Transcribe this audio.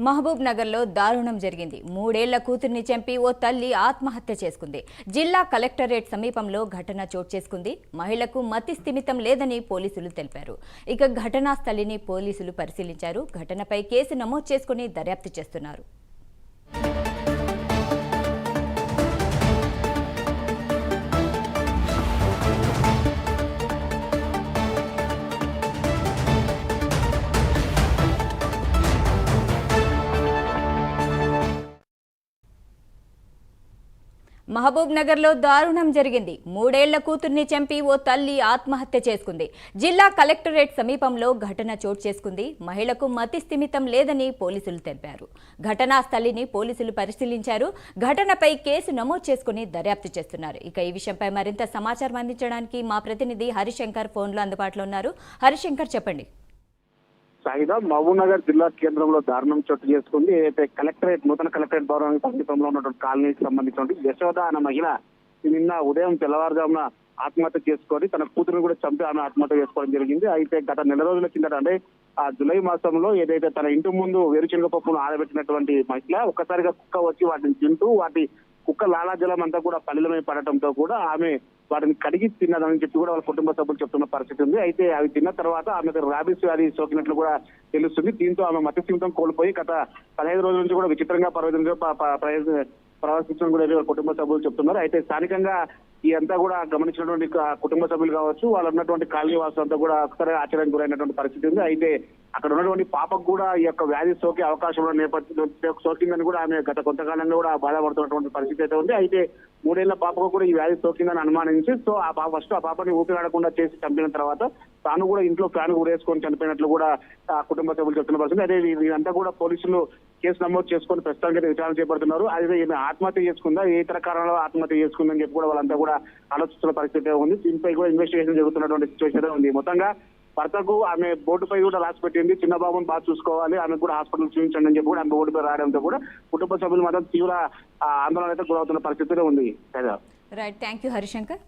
మహబూబ్ నగర్లో దారుణం జరిగింది. 3 ఏళ్ల కూతుర్ని చంపి ఓ తల్లి ఆత్మహత్య చేసుకుంది. జిల్లా కలెక్టరేట్ సమీపంలో ఘటన చోటు చేసుకుంది. మహిళకు మతి స్థిమితం లేదని పోలీసులు తెలిపారు. ఇక ఘటనా స్థలిని పోలీసులు పరిశీలించారు. ఘటనపై కేసు నమోదు చేసుకుని దర్యాప్తు చేస్తున్నారు. మహబూబ్ నగర్లో దారుణం జరిగింది. 3 ఏళ్ల కూతుర్ని చంపి ఓ తల్లి ఆత్మహత్య చేసుకుంది. జిల్లా కలెక్టరేట్ సమీపంలో ఘటన చోటు చేసుకుంది. మహిళకు మతి స్థిమితం లేదని పోలీసులు తెలిపారు. ఘటనా స్థలిని పోలీసులు పరిశీలించారు. ఘటనపై కేసు నమోదు చేసుకుని దర్యాప్తు చేస్తున్నారు. ఇక ఈ విషయంపై మరింత సమాచారం అందించడానికి మా ప్రతినిధి హరిశంకర్ ఫోన్లో అందుబాటులో ఉన్నారు. హరిశంకర్, చెప్పండి. సాయిదా మహబూబ్ నగర్ జిల్లా కేంద్రంలో దారుణం చోటు చేసుకుంది. ఏదైతే నూతన కలెక్టరేట్ భవనానికి సమీపంలో ఉన్నటువంటి కాలనీకి సంబంధించిన యశోద అన్న మహిళ నిన్న ఉదయం తెల్లవారుజామున ఆత్మహత్య చేసుకొని తన కూతురుని కూడా చంపి ఆమె ఆత్మహత్య చేసుకోవడం జరిగింది. అయితే గత నెల రోజుల కిందట అంటే ఆ జులై మాసంలో ఏదైతే తన ఇంటి ముందు వేరుశనగ పప్పును ఆరబెట్టినటువంటి మహిళ ఒక్కసారిగా కుక్క వచ్చి వాటిని తింటూ కుక్క లాలాజలం అంతా కూడా పలిలమై పడటంతో కూడా ఆమె వాటిని కడిగి తిన్నదని చెప్పి కూడా వాళ్ళ కుటుంబ సభ్యులు చెప్తున్న పరిస్థితి ఉంది. అయితే అవి తిన్న తర్వాత ఆమెకు ర్యాబిస్ వ్యాధి సోకినట్లు కూడా తెలుస్తుంది. దీంతో ఆమె మతి స్థిమితం కోల్పోయి గత 15 రోజుల నుంచి కూడా విచిత్రంగా ప్రవర్తించడం కూడా వాళ్ళ కుటుంబ సభ్యులు చెప్తున్నారు. అయితే స్థానికంగా ఈ అంతా కూడా గమనించినటువంటి కుటుంబ సభ్యులు కావచ్చు, వాళ్ళు ఉన్నటువంటి కాలనీ వాసులు అంతా కూడా ఒకసారి ఆశ్చర్యానికి గురైనటువంటి పరిస్థితి ఉంది. అయితే అక్కడ ఉన్నటువంటి పాపకు కూడా ఈ యొక్క వ్యాధి సోకే అవకాశం ఉన్న నేపథ్యంలో సోకిందని కూడా ఆమె గత కొంతకాలంగా కూడా బాధపడుతున్నటువంటి పరిస్థితి అయితే ఉంది. అయితే 3 ఏళ్ల పాపకు కూడా ఈ వ్యాధి సోకిందని అనుమానించి ఆ పాపని ఊపిరాడకుండా చేసి చంపిన తర్వాత తాను కూడా ఇంట్లో ఫ్యాన్ ఊరేసుకొని చనిపోయినట్లు కూడా కుటుంబ సభ్యులు చెప్తున్న పరిస్థితి. అదే ఇదంతా కూడా పోలీసులు కేసు నమోదు చేసుకొని ప్రస్తుతానికి విచారణ చేపడుతున్నారు. అదే ఈమె ఆత్మహత్య చేసుకుందా, ఏ ఇతర కారణాల ఆత్మహత్య చేసుకుందని చెప్పి కూడా వాళ్ళంతా కూడా ఆలోచిస్తున్న పరిస్థితి ఉంది. దీనిపై కూడా ఇన్వెస్టిగేషన్ జరుగుతున్నటువంటి సిచ్యువేషన్ ఉంది. మొత్తంగా భర్తకు ఆమె బోర్డుపై కూడా రాసి పెట్టింది, చిన్న బాబుని బాగా చూసుకోవాలి, ఆమె కూడా హాస్పిటల్ చూపించండి అని చెప్పి కూడా ఆమె బోర్డుపై రాయడంతో కూడా కుటుంబ సభ్యులు మాత్రం తీవ్ర ఆందోళన అయితే గురవుతున్న పరిస్థితిలో ఉంది. Right, thank you Harishankar.